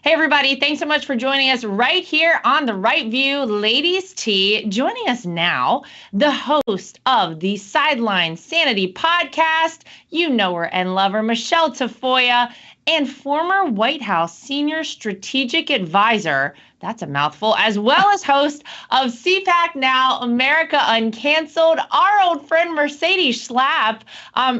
Hey, everybody. Thanks so much for joining us right here on The Right View Ladies Tea. Joining us now, the host of the Sideline Sanity podcast. You know her and love her, Michele Tafoya, and former White House senior strategic advisor. That's a mouthful, as well as host of CPAC Now, America Uncanceled, our old friend Mercedes Schlapp.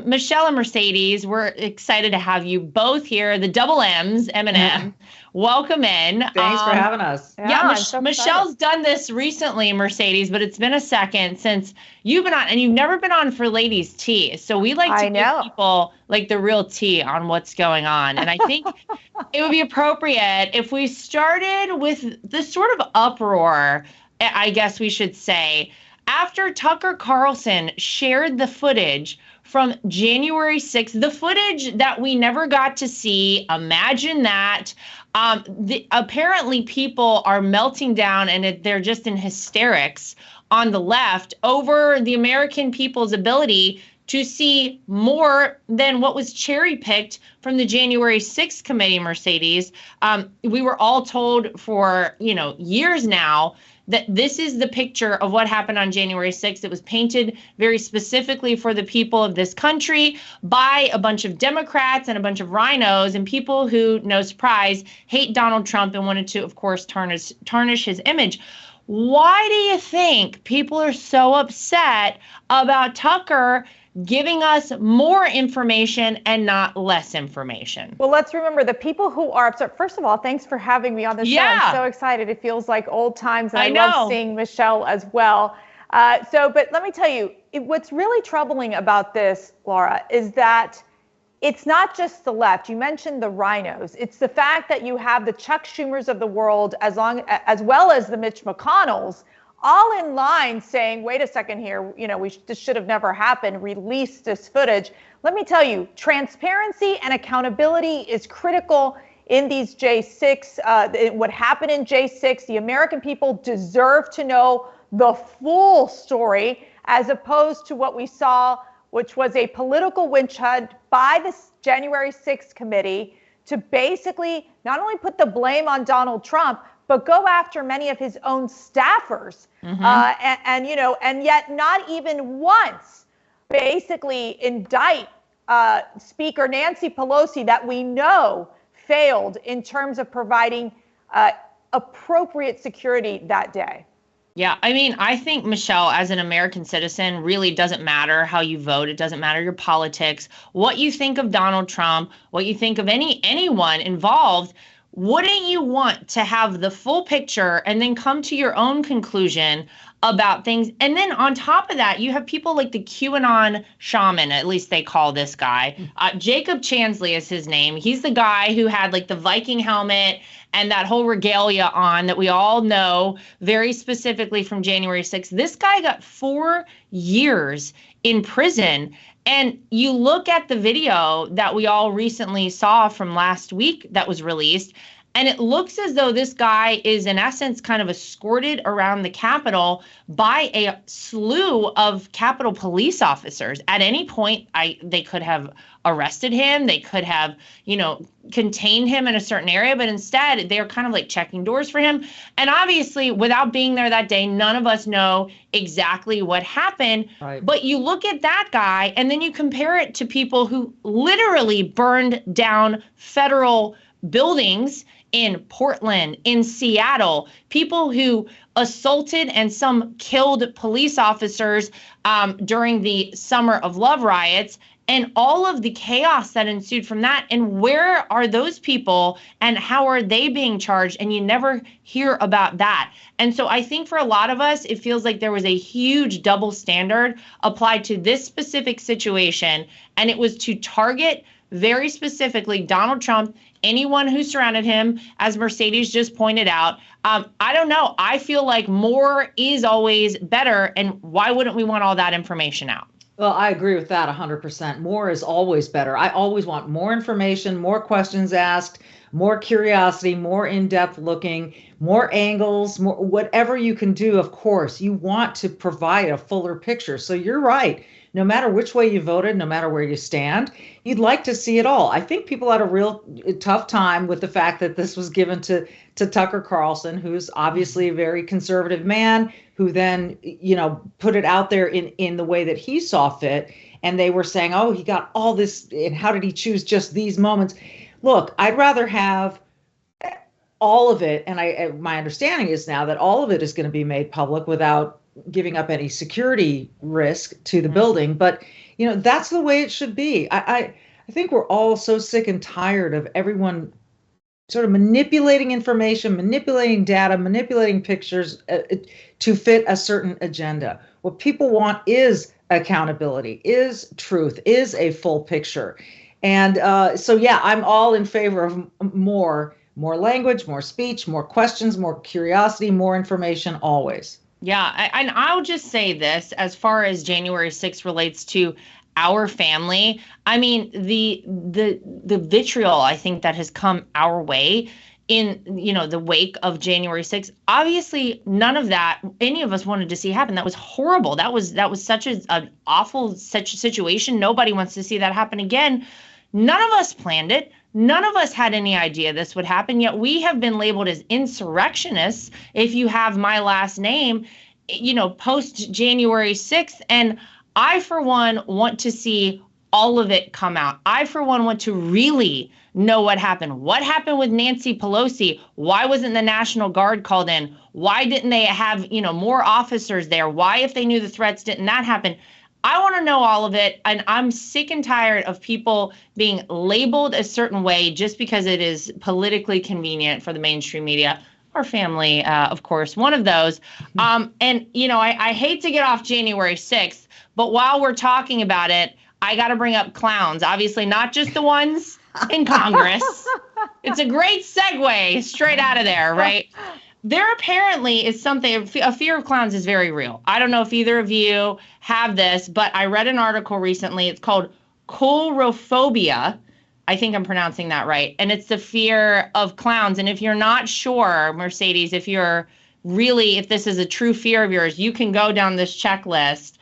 Michele and Mercedes, we're excited to have you both here, the double M's, M&M. Welcome in. Thanks for having us. Yeah, Michelle's done this recently, Mercedes, but it's been a second since you've been on, and you've never been on for Ladies Tea. So we like to give people like the real tea on what's going on. And I think it would be appropriate if we started with the sort of uproar, I guess we should say, after Tucker Carlson shared the footage from January 6th, the footage that we never got to see. Imagine that. Apparently people are melting down and they're just in hysterics on the left over the American people's ability to see more than what was cherry picked from the January 6th committee, Mercedes. We were all told for, years now that this is the picture of what happened on January 6th. It was painted very specifically for the people of this country by a bunch of Democrats and a bunch of rhinos and people who, no surprise, hate Donald Trump and wanted to, of course, tarnish his image. Why do you think people are so upset about Tucker giving us more information and not less information? Well, let's remember the people who are upset. First of all, thanks for having me on the show. I'm so excited. It feels like old times, and I love seeing Michele as well. But let me tell you, what's really troubling about this, Lara, is that it's not just the left. You mentioned the rhinos. It's the fact that you have the Chuck Schumers of the world, as well as the Mitch McConnells, all in line saying, wait a second here, this should have never happened, release this footage. Let me tell you, transparency and accountability is critical in these J6. What happened in J6, the American people deserve to know the full story, as opposed to what we saw, which was a political witch hunt by the January 6th committee to basically not only put the blame on Donald Trump, but go after many of his own staffers, and yet not even once basically indict Speaker Nancy Pelosi, that we know failed in terms of providing appropriate security that day. Yeah, I think, Michele, as an American citizen, really doesn't matter how you vote. It doesn't matter your politics, what you think of Donald Trump, what you think of anyone involved. Wouldn't you want to have the full picture and then come to your own conclusion about things? And then on top of that, you have people like the QAnon shaman, at least they call this guy. Jacob Chansley is his name. He's the guy who had like the Viking helmet and that whole regalia on that we all know very specifically from January 6th. This guy got 4 years in prison. And you look at the video that we all recently saw from last week that was released, and it looks as though this guy is, in essence, kind of escorted around the Capitol by a slew of Capitol police officers. At any point, they could have arrested him. They could have, contained him in a certain area. But instead, they're kind of like checking doors for him. And obviously, without being there that day, none of us know exactly what happened. Right. But you look at that guy, and then you compare it to people who literally burned down federal buildings in Portland, in Seattle, people who assaulted and some killed police officers during the Summer of Love riots, and all of the chaos that ensued from that. And where are those people and how are they being charged? And you never hear about that. And so I think for a lot of us, it feels like there was a huge double standard applied to this specific situation. And it was to target very specifically Donald Trump, anyone who surrounded him, as Mercedes just pointed out. I don't know. I feel like more is always better. And why wouldn't we want all that information out? Well, I agree with that 100%. More is always better. I always want more information, more questions asked, more curiosity, more in-depth looking, more angles, more whatever you can do. Of course, you want to provide a fuller picture. So you're right. No matter which way you voted, no matter where you stand, you'd like to see it all. I think people had a real tough time with the fact that this was given to Tucker Carlson, who's obviously a very conservative man, who then, put it out there in the way that he saw fit. And they were saying, oh, he got all this, and how did he choose just these moments? Look, I'd rather have all of it, and my understanding is now that all of it is going to be made public without giving up any security risk to the building. But that's the way it should be. I think we're all so sick and tired of everyone sort of manipulating information, manipulating data, manipulating pictures to fit a certain agenda. What people want is accountability, is truth, is a full picture. And so, yeah, I'm all in favor of more language, more speech, more questions, more curiosity, more information, always. Yeah, and I'll just say this, as far as January 6th relates to our family. I mean, the vitriol, I think, that has come our way in, the wake of January 6th. Obviously, none of that any of us wanted to see happen. That was horrible. That was such an awful situation. Nobody wants to see that happen again. None of us planned it. None of us had any idea this would happen, yet we have been labeled as insurrectionists if you have my last name, post January 6th. And I, for one, want to see all of it come out. I, for one, want to really know what happened. What happened with Nancy Pelosi? Why wasn't the National Guard called in? Why didn't they have, more officers there? Why, if they knew the threats, didn't that happen? I want to know all of it, and I'm sick and tired of people being labeled a certain way just because it is politically convenient for the mainstream media. Our family, of course, one of those. And, I hate to get off January 6th, but while we're talking about it, I got to bring up clowns. Obviously, not just the ones in Congress. It's a great segue straight out of there, right? There apparently is something, a fear of clowns is very real. I don't know if either of you have this, but I read an article recently. It's called coulrophobia. I think I'm pronouncing that right. And it's the fear of clowns. And if you're not sure, Mercedes, if this is a true fear of yours, you can go down this checklist.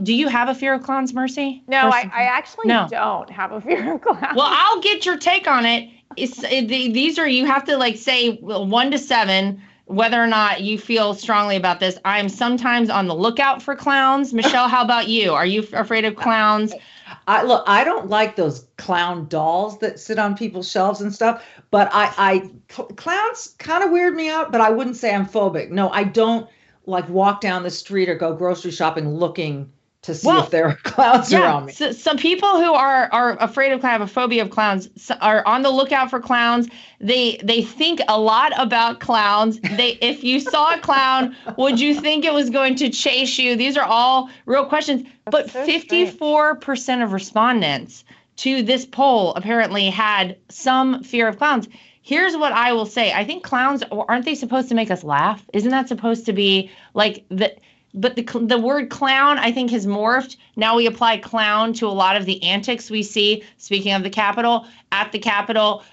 Do you have a fear of clowns, Mercy? No, I actually don't have a fear of clowns. Well, I'll get your take on it. These are, you have to say 1 to 7 whether or not you feel strongly about this. I'm sometimes on the lookout for clowns. Michelle, how about you? Are you afraid of clowns? I don't like those clown dolls that sit on people's shelves and stuff, but clowns kind of weird me out, but I wouldn't say I'm phobic. No, I don't walk down the street or go grocery shopping looking to see if there are clowns around me. So some people who are afraid of clowns, have a phobia of clowns, are on the lookout for clowns. They think a lot about clowns. If you saw a clown, would you think it was going to chase you? These are all real questions. But 54% of respondents to this poll apparently had some fear of clowns. Here's what I will say. I think clowns, aren't they supposed to make us laugh? Isn't that supposed to be But the word clown, I think, has morphed. Now we apply clown to a lot of the antics we see, speaking of the Capitol, at the Capitol,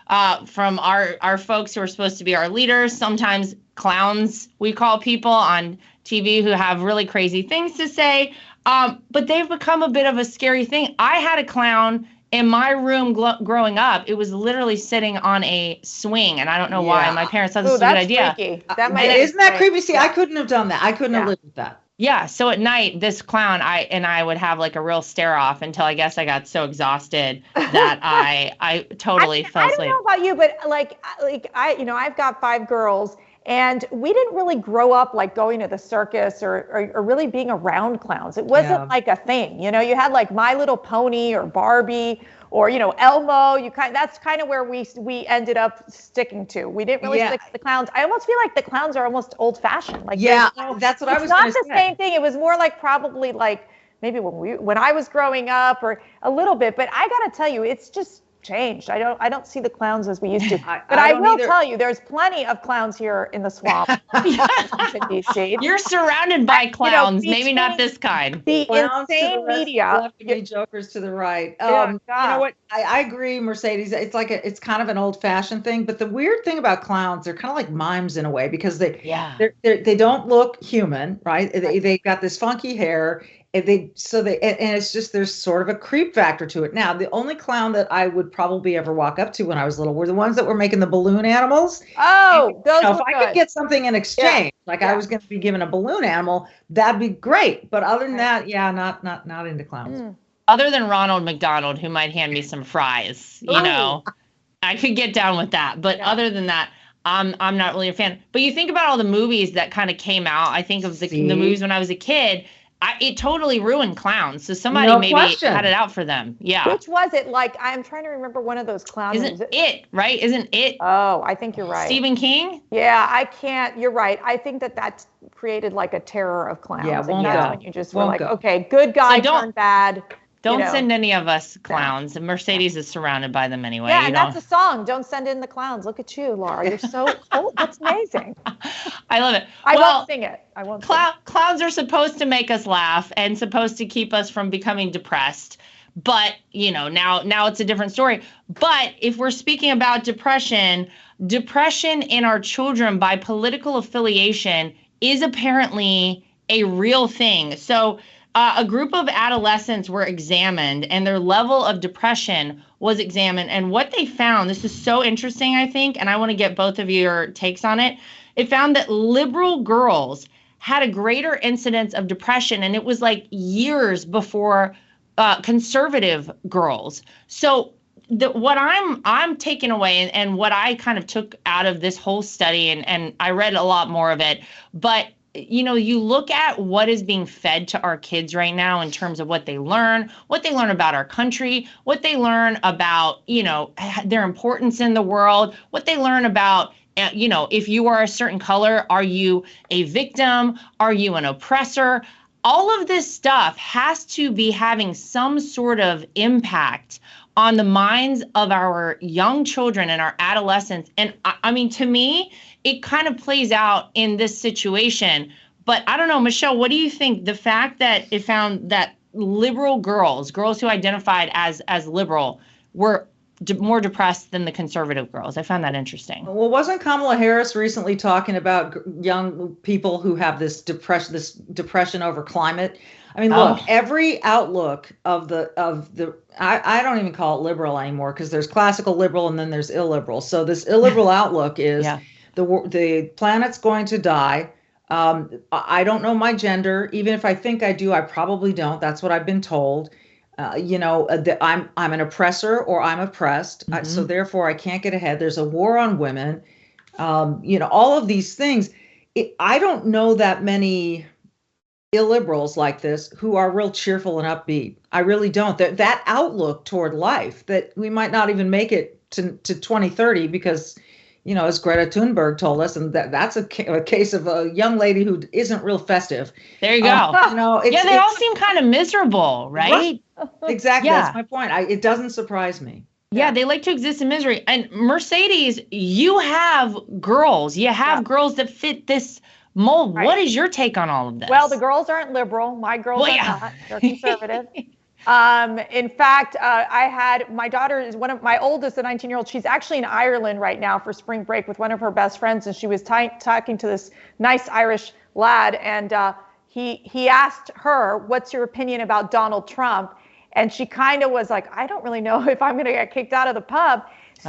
from our folks who are supposed to be our leaders. Sometimes clowns, we call people on TV who have really crazy things to say. But they've become a bit of a scary thing. I had a clown in my room growing up. It was literally sitting on a swing, and I don't know why. My parents thought this was a good idea. Freaky. Isn't that creepy? See, I couldn't have done that. I couldn't have lived with that. Yeah. So at night, this clown, I would have a real stare off until I guess I got so exhausted that I totally fell asleep. I don't know about you, but I've got 5 girls, and we didn't really grow up going to the circus or really being around clowns. It wasn't a thing. You had My Little Pony or Barbie or Elmo. That's kind of where we ended up sticking to. We didn't really stick to the clowns. I almost feel like the clowns are almost old fashioned. That's what I was going to say. It's not the same thing. It was more probably maybe when I was growing up or a little bit. But I got to tell you, it's just changed. I don't see the clowns as we used to. But I will tell you, there's plenty of clowns here in the swamp. Washington, D.C. You're surrounded by clowns, maybe not this kind. The insane media. Left of me, jokers to the right. You know what? I agree, Mercedes. It's like it's kind of an old-fashioned thing. But the weird thing about clowns, they're kind of like mimes in a way because they don't look human, right? They got this funky hair. And it's just there's sort of a creep factor to it. Now, the only clown that I would probably ever walk up to when I was little were the ones that were making the balloon animals. Oh, those if I could get something in exchange, I was going to be given a balloon animal, that'd be great. But other than that, not into clowns. Other than Ronald McDonald, who might hand me some fries, I could get down with that. But other than that, I'm not really a fan. But you think about all the movies that kind of came out. I think of the movies when I was a kid. It totally ruined clowns. So somebody maybe had it out for them. Yeah. Which was it? Like, I'm trying to remember one of those clowns. Isn't it, right? Isn't it? Oh, I think you're right. Stephen King? Yeah, I can't. You're right. I think that created like a terror of clowns. Yeah, that's when you just were like, okay, good guy turned bad. Don't send any of us clowns. Mercedes is surrounded by them anyway. Yeah, and that's a song. Don't send in the clowns. Look at you, Laura. You're so cool. That's amazing. I love it. I won't sing it. I won't sing it. Clowns are supposed to make us laugh and supposed to keep us from becoming depressed. But, now it's a different story. But if we're speaking about depression in our children by political affiliation is apparently a real thing. So a group of adolescents were examined and their level of depression was examined. And what they found, this is so interesting, I think, and I want to get both of your takes on it. It found that liberal girls had a greater incidence of depression, and it was like years before conservative girls. So what I'm taking away and what I kind of took out of this whole study, and I read a lot more of it, but you look at what is being fed to our kids right now in terms of what they learn about our country, what they learn about, their importance in the world, what they learn about, if you are a certain color, are you a victim? Are you an oppressor? All of this stuff has to be having some sort of impact on the minds of our young children and our adolescents. And I mean, to me, it kind of plays out in this situation. But I don't know, Michelle, what do you think? The fact that it found that liberal girls who identified as liberal, were more depressed than the conservative girls. I found that interesting. Well, wasn't Kamala Harris recently talking about young people who have this depression over climate? I mean, look, every outlook of the I don't even call it liberal anymore because there's classical liberal and then there's illiberal. So this illiberal outlook is the planet's going to die. I don't know my gender. Even if I think I do, I probably don't. That's what I've been told. I'm an oppressor or I'm oppressed. So therefore I can't get ahead. There's a war on women. All of these things. I don't know that many illiberals like this who are real cheerful and upbeat. I really don't. That outlook toward life, that we might not even make it to 2030 because, as Greta Thunberg told us, and that's a case of a young lady who isn't real festive. There you go. They all seem kind of miserable, right? Exactly. Yeah. That's my point. It doesn't surprise me. Yeah, they like to exist in misery. And Mercedes, you have girls. You have girls that fit this mold. Right. What is your take on all of this? Well, the girls aren't liberal. My girls are not. They're conservative. In fact, I had my daughter is my oldest, a 19-year-old. She's actually in Ireland right now for spring break with one of her best friends, and she was talking to this nice Irish lad, and he asked her, "What's your opinion about Donald Trump?" And she kind of was like, "I don't really know if I'm going to get kicked out of the pub."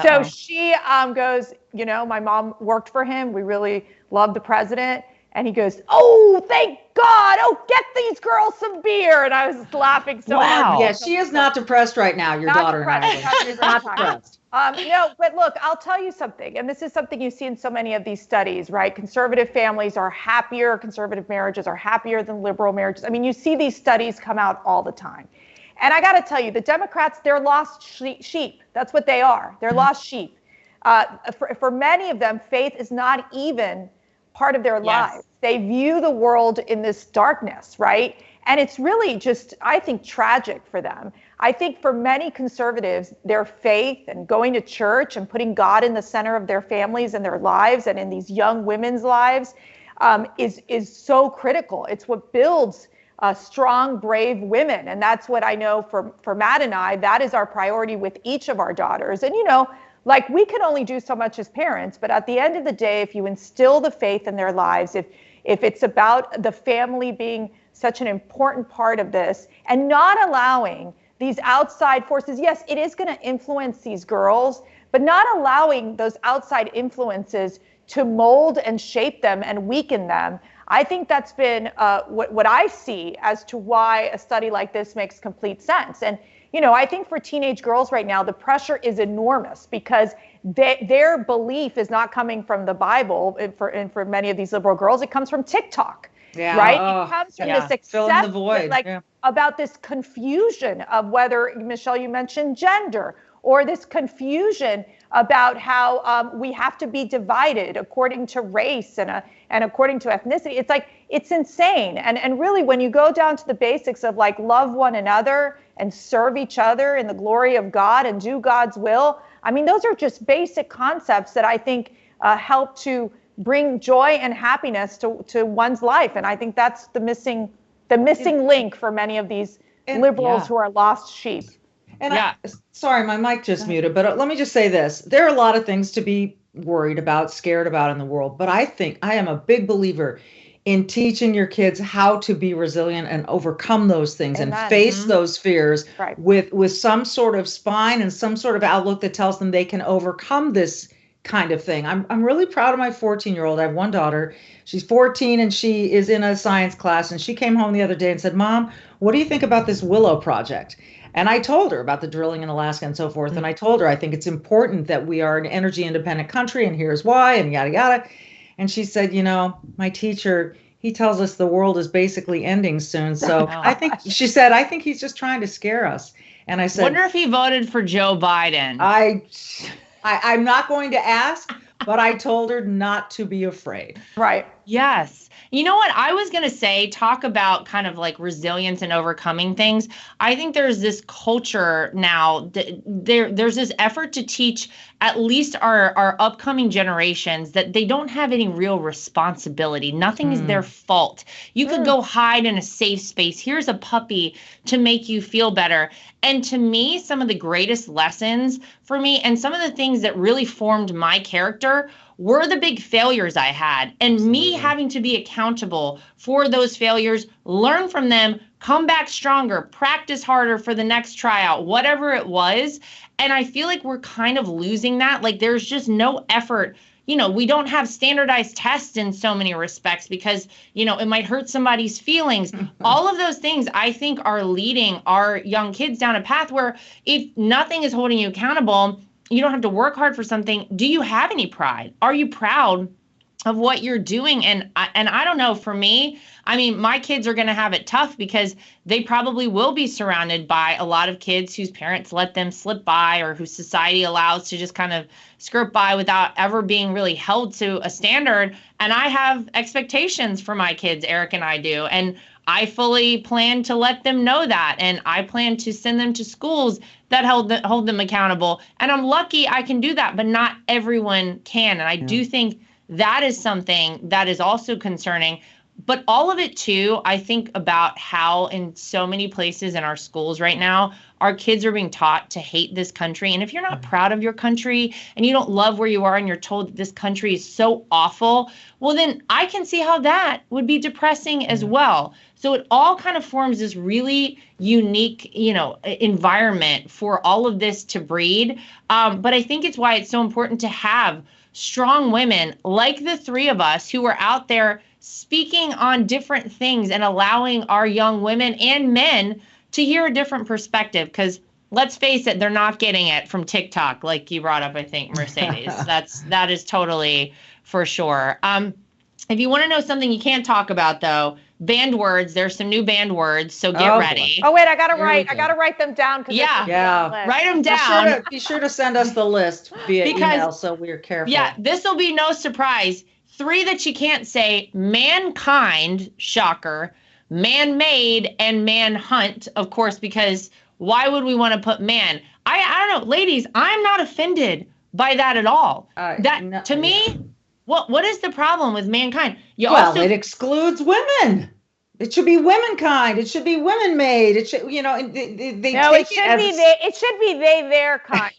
So she goes, my mom worked for him. We really love the president. And he goes, "Oh, thank God. Oh, get these girls some beer." And I was laughing so hard. Yeah, she is not depressed right now, your daughter. She's not depressed. No, but look, I'll tell you something. And this is something you see in so many of these studies, right? Conservative families are happier. Conservative marriages are happier than liberal marriages. I mean, you see these studies come out all the time. And I got to tell you, the Democrats, they're lost sheep. That's what they are. They're lost sheep. For many of them, faith is not even part of their lives. They view the world in this darkness, right? And it's really just, I think, tragic for them. I think for many conservatives, their faith and going to church and putting God in the center of their families and their lives and in these young women's lives is so critical. It's what builds strong, brave women. And that's what I know for Matt and I, that is our priority with each of our daughters. And, like we can only do so much as parents, but at the end of the day, if you instill the faith in their lives, if it's about the family being such an important part of this and not allowing these outside forces, yes, it is going to influence these girls, but not allowing those outside influences to mold and shape them and weaken them. I think that's been what I see as to why a study like this makes complete sense. And, I think for teenage girls right now, the pressure is enormous because their belief is not coming from the Bible. And for many of these liberal girls, it comes from TikTok, right? It comes from this acceptance, the void. About this confusion of whether, Michele, you mentioned gender, or this confusion about how we have to be divided according to race and according to ethnicity. It's like, it's insane. And really, when you go down to the basics of love one another and serve each other in the glory of God and do God's will, I mean, those are just basic concepts that I think help to bring joy and happiness to one's life. And I think that's the missing link for many of these liberals who are lost sheep. And sorry, my mic just muted, but let me just say this. There are a lot of things to be worried about, scared about in the world, but I think I am a big believer in teaching your kids how to be resilient and overcome those things and face those fears with some sort of spine and some sort of outlook that tells them they can overcome this kind of thing. I'm really proud of my 14-year-old. I have one daughter. She's 14 and she is in a science class, and she came home the other day and said, "Mom, what do you think about this Willow project?" And I told her about the drilling in Alaska and so forth. And I told her, I think it's important that we are an energy independent country, and here's why, and yada, yada. And she said, my teacher, he tells us the world is basically ending soon. So she said, I think he's just trying to scare us. And I said, wonder if he voted for Joe Biden. I'm not going to ask, but I told her not to be afraid. Right. Yes. You know what I was going to say, talk about kind of resilience and overcoming things. I think there's this culture now, there's this effort to teach at least our upcoming generations that they don't have any real responsibility. Nothing is their fault. You could go hide in a safe space. Here's a puppy to make you feel better. And to me, some of the greatest lessons for me and some of the things that really formed my character were the big failures I had, and me having to be accountable for those failures, learn from them, come back stronger, practice harder for the next tryout, whatever it was. And I feel like we're kind of losing that. There's just no effort. We don't have standardized tests in so many respects because, it might hurt somebody's feelings. All of those things I think are leading our young kids down a path where if nothing is holding you accountable, you don't have to work hard for something. Do you have any pride? Are you proud of what you're doing? And I don't know, for me, I mean, my kids are going to have it tough because they probably will be surrounded by a lot of kids whose parents let them slip by or whose society allows to just kind of skirt by without ever being really held to a standard. And I have expectations for my kids, Eric and I do. And I fully plan to let them know that. And I plan to send them to schools that hold them accountable. And I'm lucky I can do that, but not everyone can. And I do think that is something that is also concerning. But all of it, too, I think about how in so many places in our schools right now, our kids are being taught to hate this country. And if you're not proud of your country and you don't love where you are and you're told that this country is so awful, well, then I can see how that would be depressing as well. So it all kind of forms this really unique, environment for all of this to breed. But I think it's why it's so important to have strong women like the three of us who are out there speaking on different things and allowing our young women and men to hear a different perspective. Because let's face it, they're not getting it from TikTok, like you brought up, I think, Mercedes. that is totally for sure. If you want to know something you can't talk about, though, banned words. There's some new banned words, so get ready. Oh wait, I gotta write them down. Write them down. Be sure to send us the list via email, so we're careful. Yeah, this will be no surprise. 3 that you can't say: mankind, shocker, man-made, and manhunt. Of course, because Why would we want to put man? I don't know, ladies, I'm not offended by that at all. To me, what is the problem with mankind? It excludes women. It should be womankind. It should be women made. It should, it should be they their kind.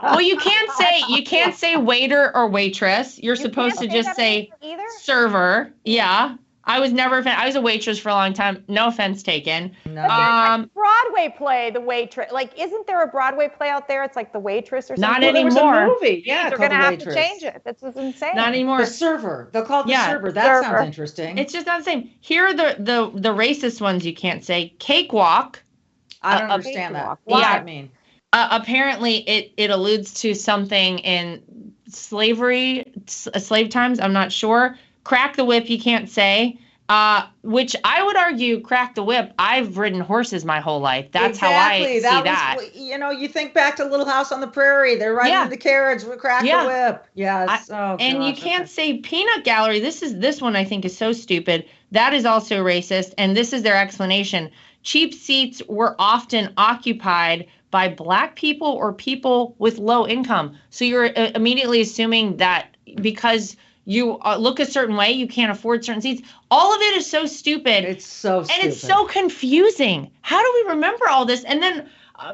Well, you can't say waiter or waitress. You're supposed to just say server. Yeah. I was never I was a waitress for a long time. No offense taken. No. But there's like Broadway play, The Waitress. Like, isn't there a Broadway play out there? It's like The Waitress or something. Not anymore. There was a movie. Yeah, they're gonna have to change it. That's insane. Not anymore. The server. They'll call it the server. That sounds interesting. It's just not the same. Here are the racist ones you can't say. Cakewalk. I don't understand that. What does that mean? Apparently, it alludes to something in slavery, slave times. I'm not sure. Crack the whip, you can't say. Which I would argue, crack the whip. I've ridden horses my whole life. That's how I see that. You think back to Little House on the Prairie. They're riding in the carriage with crack the whip. Yes. And you can't say peanut gallery. This one I think is so stupid. That is also racist. And this is their explanation. Cheap seats were often occupied by Black people or people with low income. So you're immediately assuming that because you look a certain way, you can't afford certain seats. All of it is so stupid. It's so stupid. And it's so confusing. How do we remember all this? And then,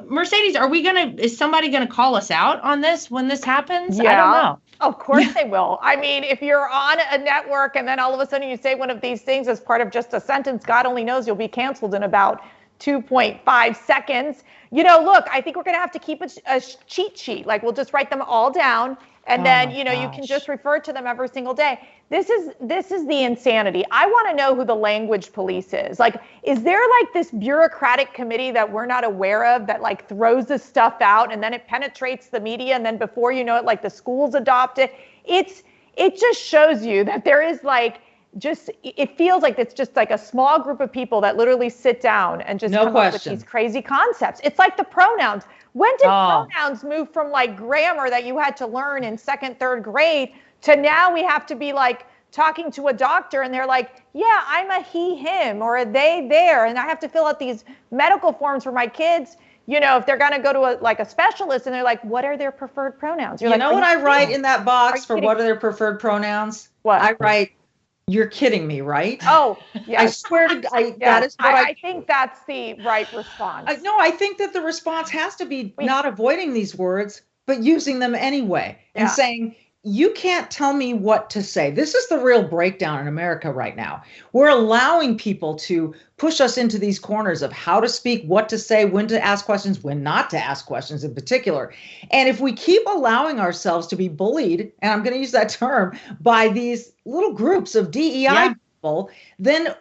Mercedes, is somebody going to call us out on this when this happens? Yeah. I don't know. Of course they will. I mean, if you're on a network and then all of a sudden you say one of these things as part of just a sentence, God only knows you'll be canceled in about 2.5 seconds. Look, I think we're going to have to keep a cheat sheet. Like, we'll just write them all down. And then, you can just refer to them every single day. This is the insanity. I want to know who the language police is. Like, is there like this bureaucratic committee that we're not aware of that like throws this stuff out and then it penetrates the media and then before you know it, like the schools adopt it? It just shows you that there is like it feels like it's just like a small group of people that literally sit down and just come up with these crazy concepts. It's like the pronouns. When did pronouns move from like grammar that you had to learn in 2nd, 3rd grade to now we have to be like talking to a doctor and they're like, yeah, I'm a he, him, or a they, there. And I have to fill out these medical forms for my kids, if they're going to go to a specialist and they're like, what are their preferred pronouns? You're what I write in that box for what are their preferred pronouns? What? I write, you're kidding me, right? Oh, yeah. I swear to God, that is what I think that's the right response. No, I think that the response has to be not avoiding these words, but using them anyway and saying, you can't tell me what to say. This is the real breakdown in America right now. We're allowing people to push us into these corners of how to speak, what to say, when to ask questions, when not to ask questions in particular. And if we keep allowing ourselves to be bullied, and I'm going to use that term, by these little groups of DEI people, then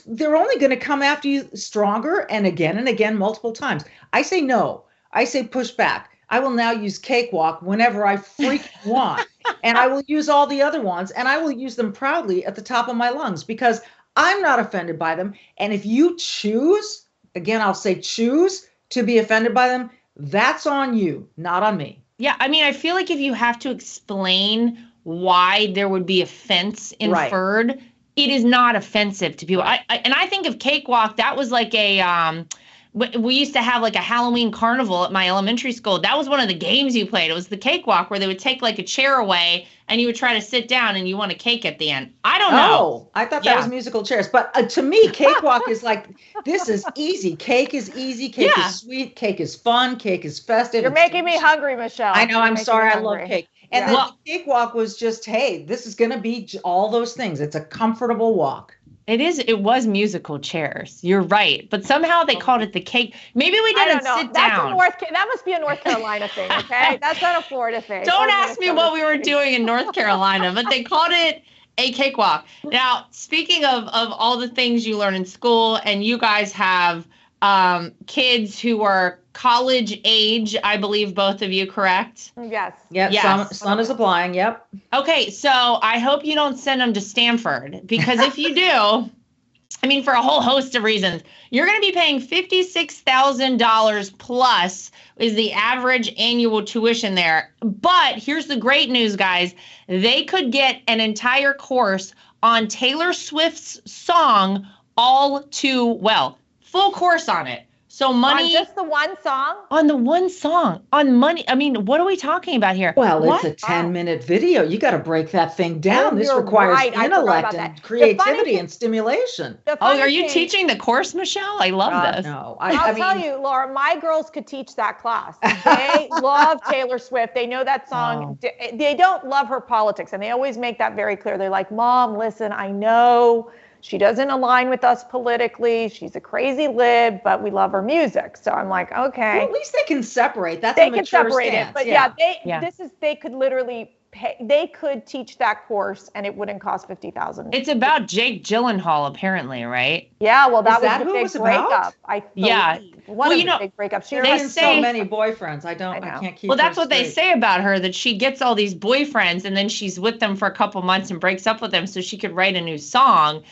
they're only going to come after you stronger and again, multiple times. I say no. I say push back. I will now use cakewalk whenever I freaking want. And I will use all the other ones, and I will use them proudly at the top of my lungs because I'm not offended by them. And if you choose, again, I'll say choose to be offended by them, that's on you, not on me. Yeah, I mean, I feel like if you have to explain why there would be offense inferred, it is not offensive to people. I think of cakewalk, that was like we used to have like a Halloween carnival at my elementary school. That was one of the games you played. It was the cakewalk where they would take like a chair away and you would try to sit down and you want a cake at the end. I don't know. Oh, I thought that was musical chairs. But to me, cakewalk is like, this is easy. Cake is easy. Cake is sweet. Cake is fun. Cake is festive. You're making me hungry, Michelle. I know. I'm sorry. I love cake. And then the cakewalk was just, hey, this is going to be all those things. It's a comfortable walk. It was musical chairs. You're right. But somehow they called it the cake. Maybe we didn't sit down. That must be a North Carolina thing, okay? That's not a Florida thing. Don't ask me what we were doing in North Carolina, but they called it a cakewalk. Now, speaking of all the things you learn in school, and you guys have kids who are college age, I believe both of you, correct? Yes. Yep. Yes. Son is applying. Yep. Okay. So I hope you don't send them to Stanford, because if you do, I mean, for a whole host of reasons, you're going to be paying $56,000 plus is the average annual tuition there. But here's the great news, guys. They could get an entire course on Taylor Swift's song, All Too Well. Full course on it. So money on just the one song? On the one song. On money. I mean, what are we talking about here? Well, it's a 10-minute video. You got to break that thing down. This requires intellect and creativity and stimulation. Are you teaching the course, Michele? I love this. No. I'll tell you, Laura, my girls could teach that class. They love Taylor Swift. They know that song. Oh. They don't love her politics, and they always make that very clear. They're like, Mom, listen, I know she doesn't align with us politically. She's a crazy lib, but we love her music. So I'm like, okay. Well, at least they can separate. That's a mature stance. They can separate it. But they could literally pay. They could teach that course, and it wouldn't cost $50,000. It's about Jake Gyllenhaal, apparently, right? Yeah. Well, that was the big breakup. I believe. One of the big breakups. She has so many boyfriends. I can't keep. Well, that's what they say about her, that she gets all these boyfriends, and then she's with them for a couple months and breaks up with them so she could write a new song.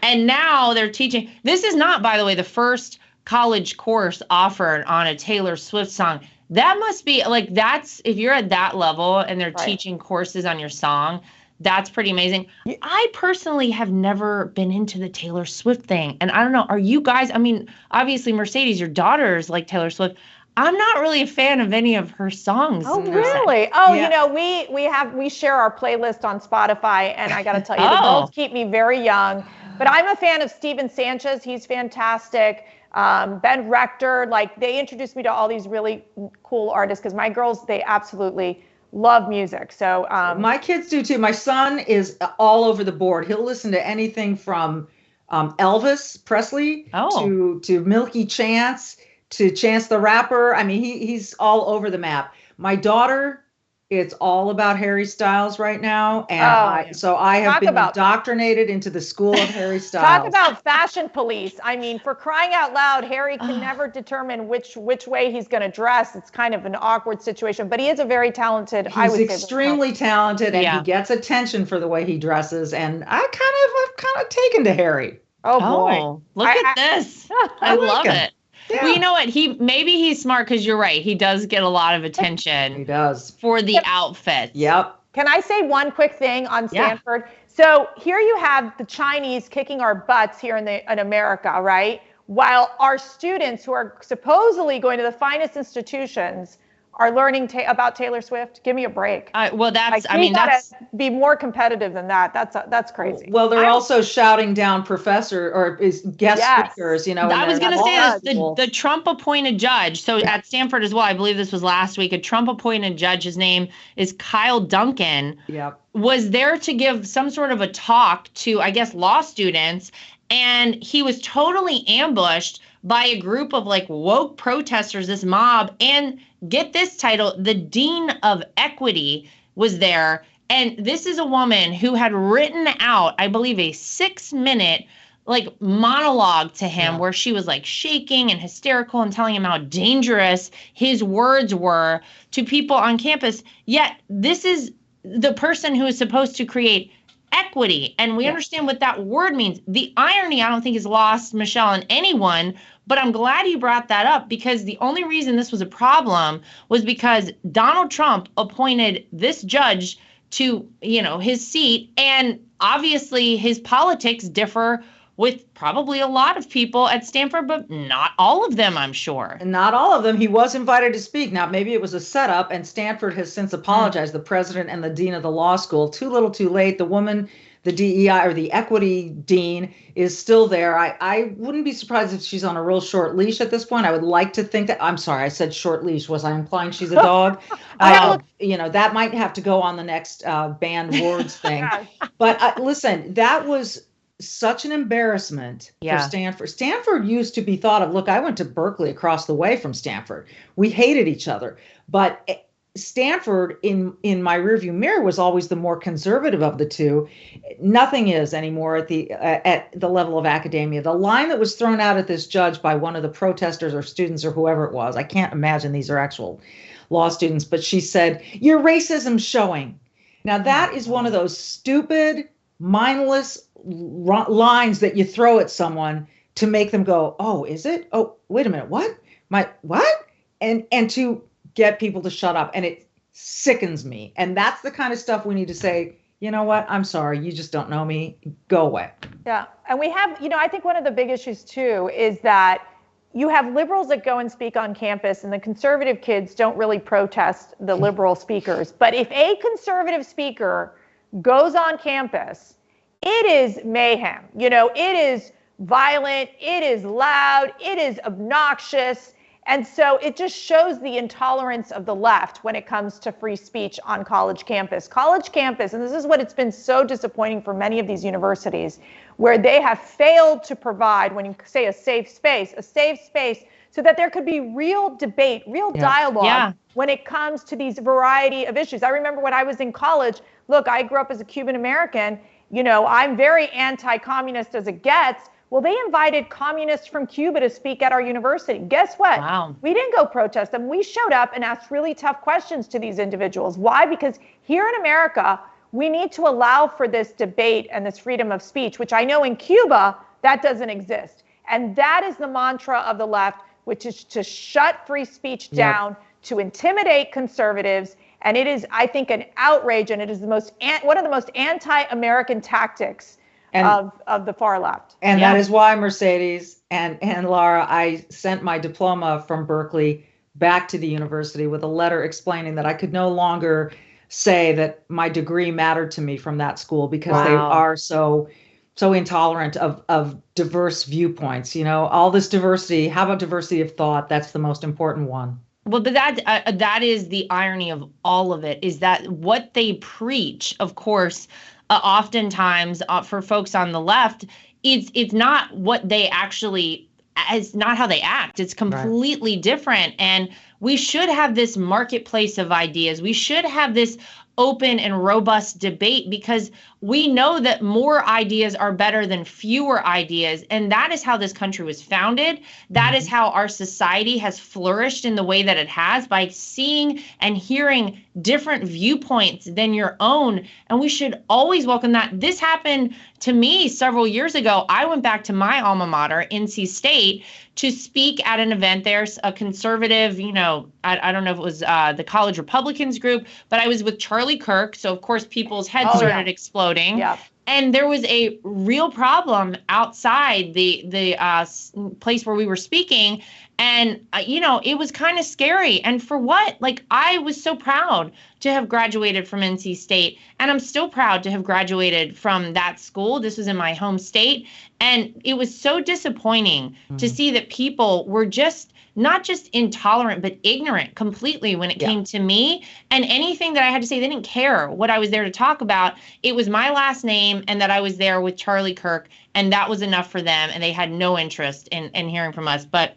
And now they're teaching. This is not, by the way, the first college course offered on a Taylor Swift song. That must be like, that's, if you're at that level and they're teaching courses on your song, that's pretty amazing. I personally have never been into the Taylor Swift thing. And I don't know, are you guys, I mean, obviously Mercedes, your daughter's like Taylor Swift. I'm not really a fan of any of her songs. Oh, really? Oh, you know, we share our playlist on Spotify, and I got to tell you, the girls keep me very young. But I'm a fan of Steven Sanchez. He's fantastic. Ben Rector, like, they introduced me to all these really cool artists because my girls, they absolutely love music. So my kids do too. My son is all over the board. He'll listen to anything from Elvis Presley to Milky Chance to Chance the Rapper. I mean, he's all over the map. My daughter, it's all about Harry Styles right now. And so I have been indoctrinated into the school of Harry Styles. Talk about fashion police. I mean, for crying out loud, Harry can never determine which way he's going to dress. It's kind of an awkward situation, but he is a very talented, He's extremely talented, and he gets attention for the way he dresses. And I've kind of taken to Harry. Oh boy. Look at this. I love it. Yeah. Well, you know what? Maybe he's smart, because you're right. He does get a lot of attention. He does. For the outfits. Yep. Can I say one quick thing on Stanford? Yeah. So here you have the Chinese kicking our butts here in America, right? While our students who are supposedly going to the finest institutions are learning about Taylor Swift. Give me a break. Well, that's, like, we gotta be more competitive than that. That's crazy. Well, they're also shouting down professor or guest speakers, you know. I was going to say this, the Trump appointed judge. So at Stanford as well, I believe this was last week, a Trump appointed judge, his name is Kyle Duncan, was there to give some sort of a talk to, I guess, law students. And he was totally ambushed by a group of like woke protesters, this mob, and get this title, the Dean of Equity was there. And this is a woman who had written out, I believe, a 6-minute like monologue to him where she was like shaking and hysterical and telling him how dangerous his words were to people on campus. Yet this is the person who is supposed to create equity. And we understand what that word means. The irony, I don't think, is lost, Michele, on anyone, but I'm glad you brought that up, because the only reason this was a problem was because Donald Trump appointed this judge to, you know, his seat. And obviously his politics differ with probably a lot of people at Stanford, but not all of them, I'm sure. Not all of them. He was invited to speak. Now, maybe it was a setup, and Stanford has since apologized, the president and the dean of the law school. Too little, too late. The woman, the DEI or the equity dean, is still there. I wouldn't be surprised if she's on a real short leash at this point. I would like to think that, I'm sorry, I said short leash. Was I implying she's a dog? You know, that might have to go on the next banned words thing. But listen, that was such an embarrassment for Stanford. Stanford used to be thought of, look, I went to Berkeley across the way from Stanford. We hated each other. But Stanford, in my rearview mirror, was always the more conservative of the two. Nothing is anymore at the level of academia. The line that was thrown out at this judge by one of the protesters or students or whoever it was, I can't imagine these are actual law students, but she said, "Your racism's showing." Now, that is one of those stupid, mindless lines that you throw at someone to make them go, "Oh, is it? Oh, wait a minute. What? What?" And to get people to shut up. And it sickens me. And that's the kind of stuff we need to say, you know what? I'm sorry. You just don't know me. Go away. Yeah. And we have, you know, I think one of the big issues too is that you have liberals that go and speak on campus, and the conservative kids don't really protest the liberal speakers. But if a conservative speaker goes on campus, it is mayhem. You know, it is violent, it is loud, it is obnoxious. And so it just shows the intolerance of the left when it comes to free speech on college campus. College campus, and this is what it's been so disappointing for many of these universities, where they have failed to provide, when you say a safe space so that there could be real debate, real dialogue when it comes to these variety of issues. I remember when I was in college, look, I grew up as a Cuban American, you know, I'm very anti-communist as it gets. Well, they invited communists from Cuba to speak at our university. Guess what? Wow. We didn't go protest them. We showed up and asked really tough questions to these individuals. Why? Because here in America, we need to allow for this debate and this freedom of speech, which I know in Cuba, that doesn't exist. And that is the mantra of the left, which is to shut free speech down, to intimidate conservatives. And it is, I think, an outrage, and it is one of the most anti-American tactics of the far left. And that is why, Mercedes and Lara, I sent my diploma from Berkeley back to the university with a letter explaining that I could no longer say that my degree mattered to me from that school, because they are so intolerant of diverse viewpoints. You know, all this diversity. How about diversity of thought? That's the most important one. Well, but that is the irony of all of it, is that what they preach, of course, oftentimes for folks on the left, it's not what they actually, it's not how they act. It's completely different. And we should have this marketplace of ideas. We should have this open and robust debate, because we know that more ideas are better than fewer ideas. And that is how this country was founded. That is how our society has flourished in the way that it has, by seeing and hearing different viewpoints than your own. And we should always welcome that. This happened to me several years ago. I went back to my alma mater, NC State, to speak at an event there, a conservative, you know, I don't know if it was the College Republicans group, but I was with Charlie Kirk. So, of course, people's heads started exploding. Yeah. And there was a real problem outside the place where we were speaking. And, you know, it was kind of scary. And for what? Like, I was so proud to have graduated from NC State. And I'm still proud to have graduated from that school. This was in my home state. And it was so disappointing to see that people were just not just intolerant, but ignorant completely when it came to me. And anything that I had to say, they didn't care what I was there to talk about. It was my last name and that I was there with Charlie Kirk. And that was enough for them. And they had no interest in hearing from us. But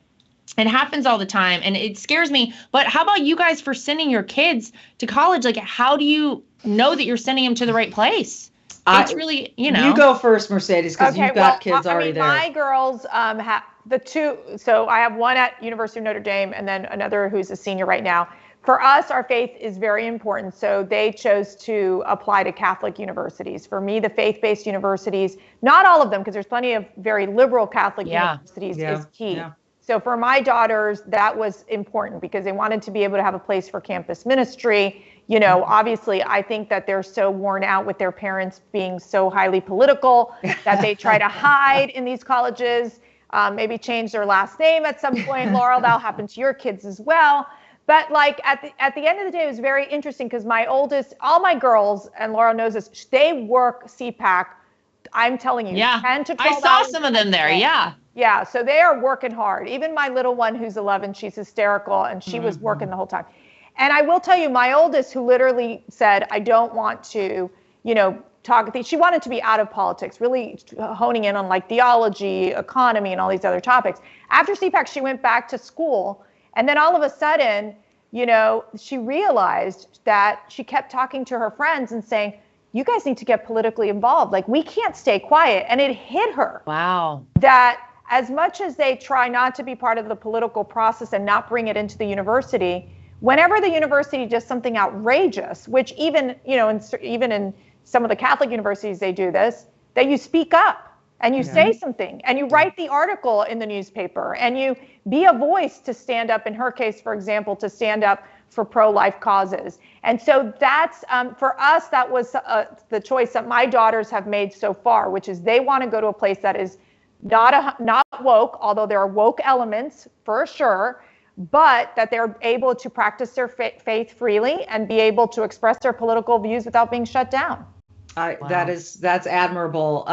it happens all the time, and it scares me. But how about you guys for sending your kids to college? Like, how do you know that you're sending them to the right place? It's really, you know. You go first, Mercedes, because you've got kids already there. My girls have the two. So I have one at University of Notre Dame, and then another who's a senior right now. For us, our faith is very important. So they chose to apply to Catholic universities. For me, the faith-based universities, not all of them, because there's plenty of very liberal Catholic universities, is key. Yeah. So for my daughters, that was important because they wanted to be able to have a place for campus ministry. You know, obviously, I think that they're so worn out with their parents being so highly political that they try to hide in these colleges, maybe change their last name at some point. Laurel, that'll happen to your kids as well. But like at the end of the day, it was very interesting because my oldest, all my girls, and Laura knows this, they work CPAC. I'm telling you, 10 to 12 I saw some of them there. Yeah, so they are working hard. Even my little one who's 11, she's hysterical, and she was working the whole time. And I will tell you, my oldest, who literally said, I don't want to, you know, talk. She wanted to be out of politics, really honing in on like theology, economy, and all these other topics. After CPAC, she went back to school. And then all of a sudden, you know, she realized that she kept talking to her friends and saying, you guys need to get politically involved. Like, we can't stay quiet. And it hit her. Wow. That as much as they try not to be part of the political process and not bring it into the university, whenever the university does something outrageous, which even, you know, even in some of the Catholic universities, they do this, that you speak up and you say something and you write the article in the newspaper and you be a voice to stand up, in her case, for example, to stand up for pro-life causes. And so that's, for us, that was the choice that my daughters have made so far, which is they want to go to a place that is not woke, although there are woke elements for sure, but that they're able to practice their faith freely and be able to express their political views without being shut down. Wow. That's admirable.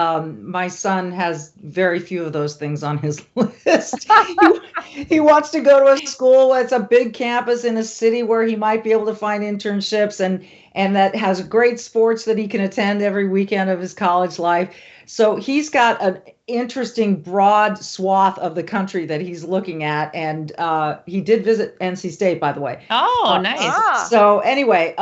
My son has very few of those things on his list. He wants to go to a school. It's a big campus in a city where he might be able to find internships and that has great sports that he can attend every weekend of his college life. So he's got an interesting broad swath of the country that he's looking at. And he did visit NC State, by the way. Oh, nice. So anyway,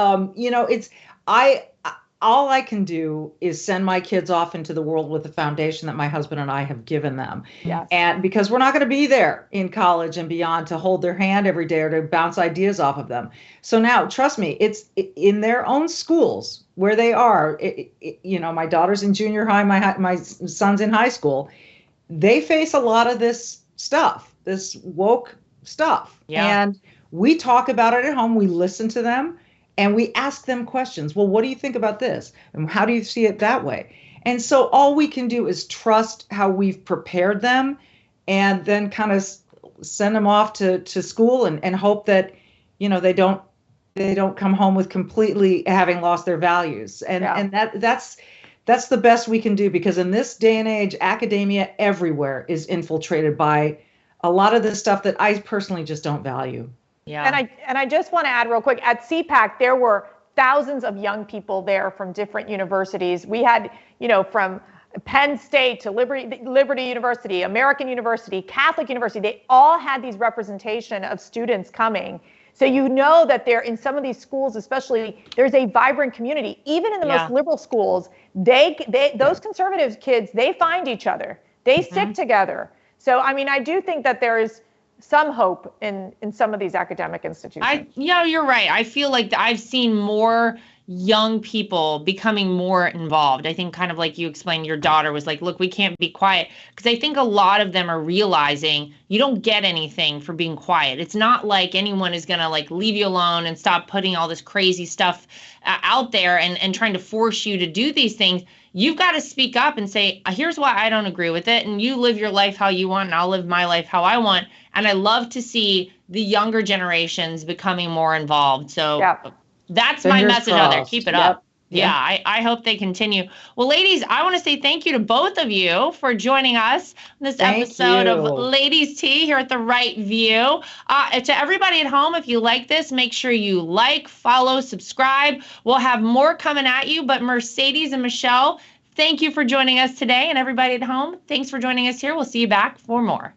all I can do is send my kids off into the world with the foundation that my husband and I have given them. Yes. And because we're not going to be there in college and beyond to hold their hand every day or to bounce ideas off of them. So now, trust me, it's in their own schools where they are. My daughter's in junior high, my son's in high school. They face a lot of this stuff, this woke stuff. Yeah. And we talk about it at home. We listen to them. And we ask them questions. Well, what do you think about this? And how do you see it that way? And so all we can do is trust how we've prepared them and then kind of send them off to school and hope that, they don't come home with completely having lost their values. And that's the best we can do, because in this day and age, academia everywhere is infiltrated by a lot of the stuff that I personally just don't value. Yeah. And I just want to add real quick, at CPAC, there were thousands of young people there from different universities. We had, from Penn State to Liberty University, American University, Catholic University, they all had these representation of students coming. So that there in some of these schools, especially, there's a vibrant community. Even in the most liberal schools, those conservative kids, they find each other. They stick together. So, I do think that there is some hope in some of these academic institutions. You're right. I feel like I've seen more young people becoming more involved. I think kind of like you explained, your daughter was like, look, we can't be quiet. Because I think a lot of them are realizing you don't get anything for being quiet. It's not like anyone is going to leave you alone and stop putting all this crazy stuff out there and trying to force you to do these things. You've got to speak up and say, here's why I don't agree with it. And you live your life how you want, and I'll live my life how I want. And I love to see the younger generations becoming more involved. So that's my message out there. Keep it up. Yeah, I hope they continue. Well, ladies, I want to say thank you to both of you for joining us on this episode of Ladies Tea here at The Right View. To everybody at home, if you like this, make sure you like, follow, subscribe. We'll have more coming at you. But Mercedes and Michele, thank you for joining us today. And everybody at home, thanks for joining us here. We'll see you back for more.